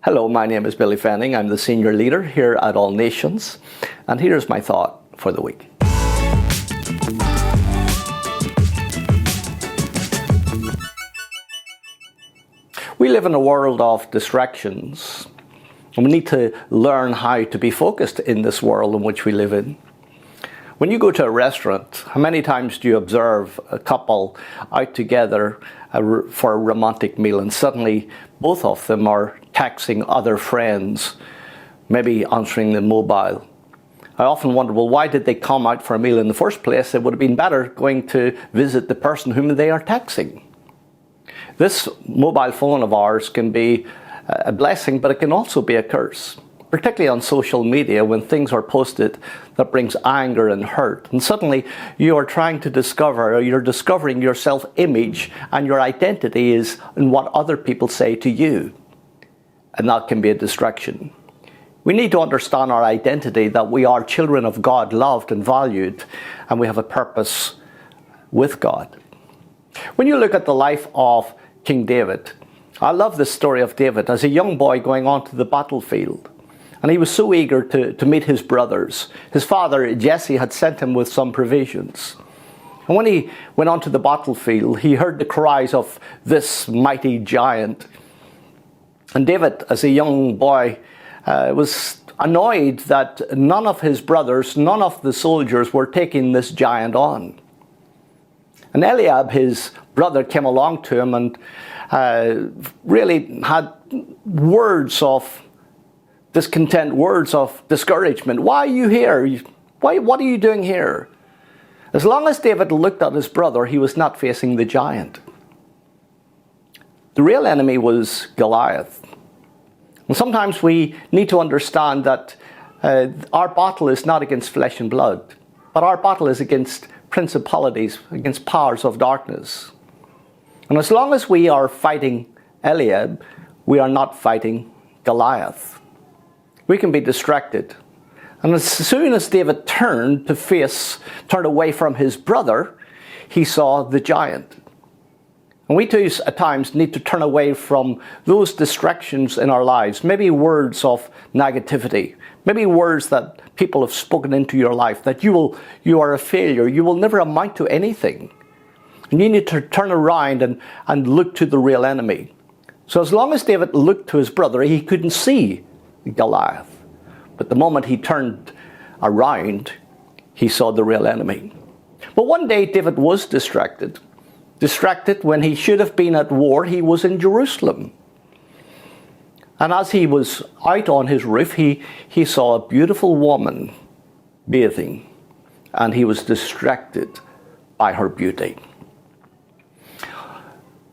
Hello, my name is Billy Fanning. I'm the senior leader here at All Nations, and here's my thought for the week. We live in a world of distractions, and we need to learn how to be focused in this world in which we live in. When you go to a restaurant, how many times do you observe a couple out together for a romantic meal, and suddenly both of them are texting other friends, maybe answering the mobile? I often wonder, well, why did they come out for a meal in the first place? It would have been better going to visit the person whom they are texting. This mobile phone of ours can be a blessing, but it can also be a curse, particularly on social media when things are posted that brings anger and hurt. And suddenly you are trying to discover, or you're discovering your self-image and your identity is in what other people say to you. And that can be a distraction. We need to understand our identity, that we are children of God, loved and valued, and we have a purpose with God. When you look at the life of King David, I love the story of David as a young boy going onto the battlefield. And he was so eager to meet his brothers. His father, Jesse, had sent him with some provisions. And when he went onto the battlefield, he heard the cries of this mighty giant. And David, as a young boy, was annoyed that none of his brothers, none of the soldiers were taking this giant on. And Eliab, his brother, came along to him and really had words of discontent, words of discouragement. Why are you here? What are you doing here? As long as David looked at his brother, he was not facing the giant. The real enemy was Goliath. And sometimes we need to understand that our battle is not against flesh and blood, but our battle is against principalities, against powers of darkness. And as long as we are fighting Eliab, we are not fighting Goliath. We can be distracted. And as soon as David turned away from his brother, he saw the giant. And we too at times need to turn away from those distractions in our lives. Maybe words of negativity. Maybe words that people have spoken into your life, that you are a failure. You will never amount to anything. And you need to turn around and look to the real enemy. So as long as David looked to his brother, he couldn't see Goliath. But the moment he turned around, he saw the real enemy. But one day David was distracted. Distracted when he should have been at war. He was in Jerusalem. And as he was out on his roof, he saw a beautiful woman bathing. And he was distracted by her beauty.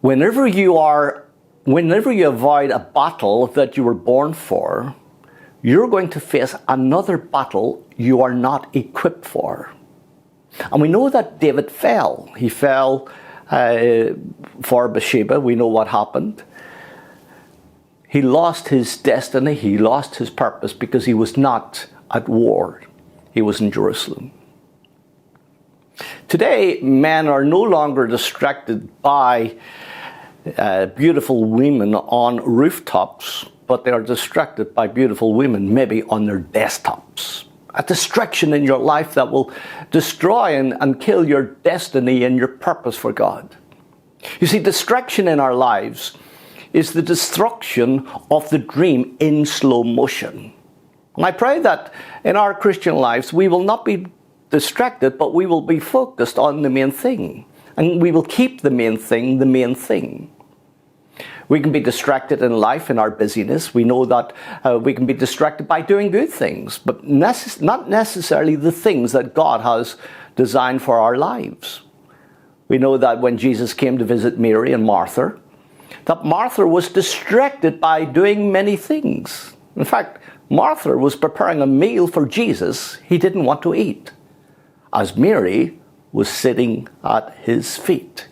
Whenever you avoid a battle that you were born for, you're going to face another battle you are not equipped for. And we know that David fell. He fell for Bathsheba. We know what happened. He lost his destiny. He lost his purpose because he was not at war. He was in Jerusalem. Today, men are no longer distracted by beautiful women on rooftops, but they are distracted by beautiful women maybe on their desktops. A distraction in your life that will destroy and kill your destiny and your purpose for God. You see, distraction in our lives is the destruction of the dream in slow motion. And I pray that in our Christian lives we will not be distracted, but we will be focused on the main thing. And we will keep the main thing the main thing. We can be distracted in life, in our busyness. We know that we can be distracted by doing good things, but not necessarily the things that God has designed for our lives. We know that when Jesus came to visit Mary and Martha, that Martha was distracted by doing many things. In fact, Martha was preparing a meal for Jesus he didn't want to eat, as Mary was sitting at his feet.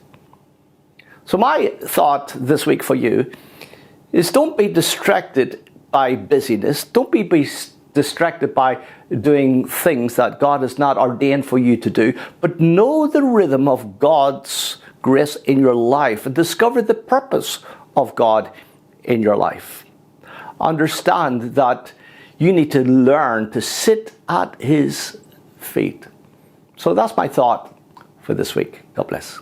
So my thought this week for you is, don't be distracted by busyness. Don't be distracted by doing things that God has not ordained for you to do, but know the rhythm of God's grace in your life and discover the purpose of God in your life. understand that you need to learn to sit at his feet. So that's my thought for this week. God bless.